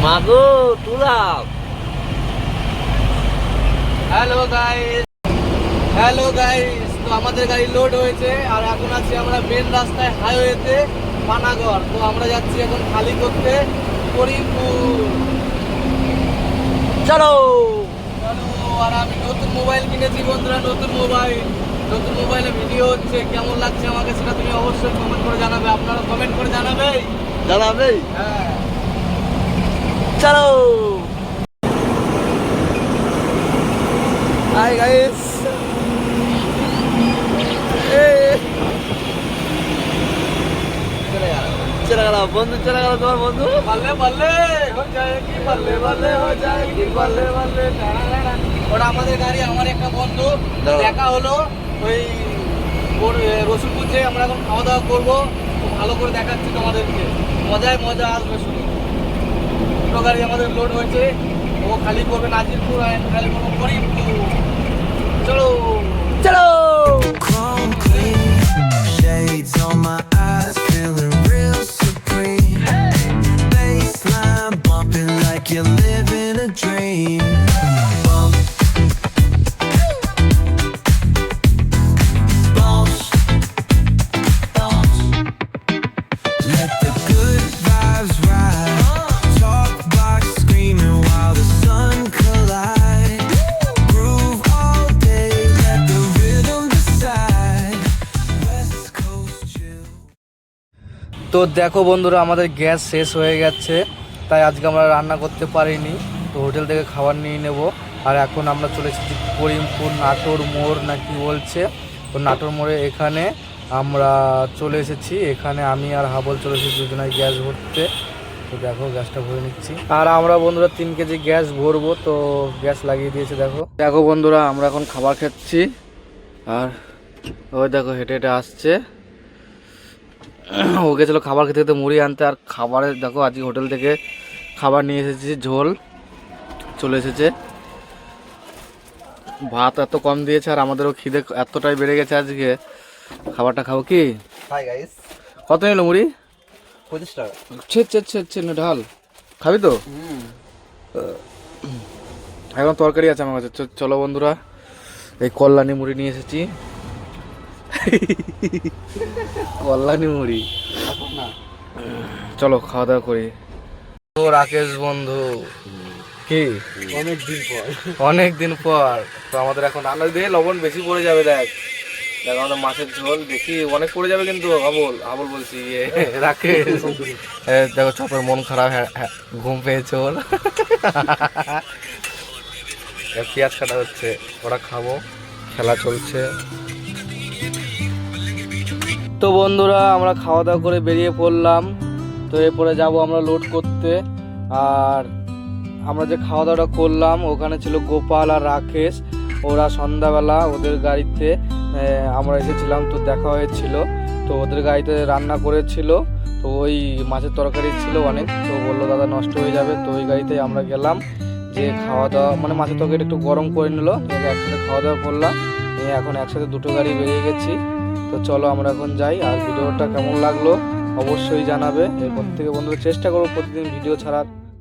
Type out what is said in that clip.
মাগো তুলাম। Hello guys, তো আমাদের গাড়ি লোড হয়েছে আর এখন আছি আমরা মেন রাস্তায় হাইওয়েতে পানাগড়। তো আমরা যাচ্ছি এখন খালি করতে করিমপুর। চলো আর আমি নতুন মোবাইল কিনেছি বন্ধুরা, নতুন মোবাইলে ভিডিও হচ্ছে। কেমন লাগছে আমাকে সেটা তুমি অবশ্যই কমেন্ট করে জানাবে। আপনারা কমেন্ট করে জানাবে। হ্যাঁ চলো। হাই গাইস, চলে গেল বন্ধু, চলে গেল তোমার বন্ধু। বললে হো যায়গি, বললে হো যায়গি, বললে ওটা আমাদের গাড়ি। আমার একটা বন্ধু দেখা হলো ওই রসুলপুরে। আমরা এখন খাওয়া দাওয়া করবো, খুব ভালো করে দেখাচ্ছি তোমাদেরকে। মজা আসবে শুধু। দুটো গাড়ি আমাদের লোড হয়েছে, ও খালি করবে নাজিরপুর আর খালি করবো করিমপুর। চলো চলো। Chrome clean, shades on my eyes, feeling real supreme. Baseline bumping like you're living a dream. Bump, bounce, bounce. Let the good vibes ride. Talk box screaming while the sun collide. Groove all day, let the rhythm decide. West Coast chill. তো দেখো বন্ধুরা, আমাদের gas শেষ হয়ে গেছে, তাই আজকে আমরা রান্না করতে পারিনি। তো হোটেল থেকে খাবার নিয়ে নেব। আর এখন আমরা চলে এসেছি করিমপুর নাটোর মোড় না কি বলছে, তো নাটোর মোড়ে এখানে আমরা চলে এসেছি। এখানে আমি আর হাবল চলে এসেছি দুজনায় গ্যাস ভরতে। তো দেখো গ্যাসটা ভরে নিচ্ছি। আর আমরা বন্ধুরা 3 কেজি গ্যাস ভরবো, তো গ্যাস লাগিয়ে দিয়েছে। দেখো বন্ধুরা, আমরা এখন খাবার খাচ্ছি। আর ওই দেখো হেঁটে হেঁটে আসছে, ও গেছিলো খাবার খেতে খেতে মুড়ি আনতে। আর খাবারে দেখো আজকে হোটেল থেকে খাবার নিয়ে এসেছি, ঝোল চলে এসেছে। ভাত এত কম দিয়েছে আর আমাদেরও খিদে এতটাই বেড়ে গেছে আজকে। খাবারটা খাবো কি? হাই গাইস, কত নিল মুড়ি? 25 টাকা। ছে ঢাল খাবি তো? এখন তরকারি আছে আমার কাছে। চলো বন্ধুরা, এই কল্যাণী মুড়ি নিয়ে এসেছি। কল্যাণী মুড়ি, চলো খাওয়া দাওয়া করি। তো রাকেশ বন্ধু, কি অনেক দিন পর তো আমাদের এখন রান্না দিয়ে লবণ বেশি পড়ে যাবে। দেখ আমাদের মাছের ঝোল দেখি অনেক পড়ে যাবে, কিন্তু আবল বলছি রাকেশ। দেখো চপের মন খারাপ, ঘুম পেয়েছে ওর। পেঁয়াজ কাটা হচ্ছে, ওরা খাবো, খেলা চলছে। তো বন্ধুরা, আমরা খাওয়া দাওয়া করে বেরিয়ে পড়লাম। তো এরপরে যাব আমরা লোড করতে। আর আমরা যে খাওয়া দাওয়াটা করলাম, ওখানে ছিল গোপাল আর রাকেশ। ওরা সন্ধ্যাবেলা ওদের গাড়িতে আমরা এসেছিলাম, তো দেখা হয়েছিল। তো ওদের গাড়িতে রান্না করেছিল, তো ওই মাছের তরকারি ছিল অনেক। তো বললো দাদা নষ্ট হয়ে যাবে, তো ওই গাড়িতেই আমরা গেলাম। যে খাওয়া দাওয়া মানে মাছের তরকারি একটু গরম করে নিল, একসাথে খাওয়া দাওয়া করলাম। এখন একসাথে দুটো গাড়ি বেরিয়ে গেছি। তো চলো আমরা এখন যাই। আর ভিডিওটা কেমন লাগলো অবশ্যই জানাবে। এরপর থেকে বন্ধুরা চেষ্টা করবো প্রতিদিন ভিডিও ছাড়ার।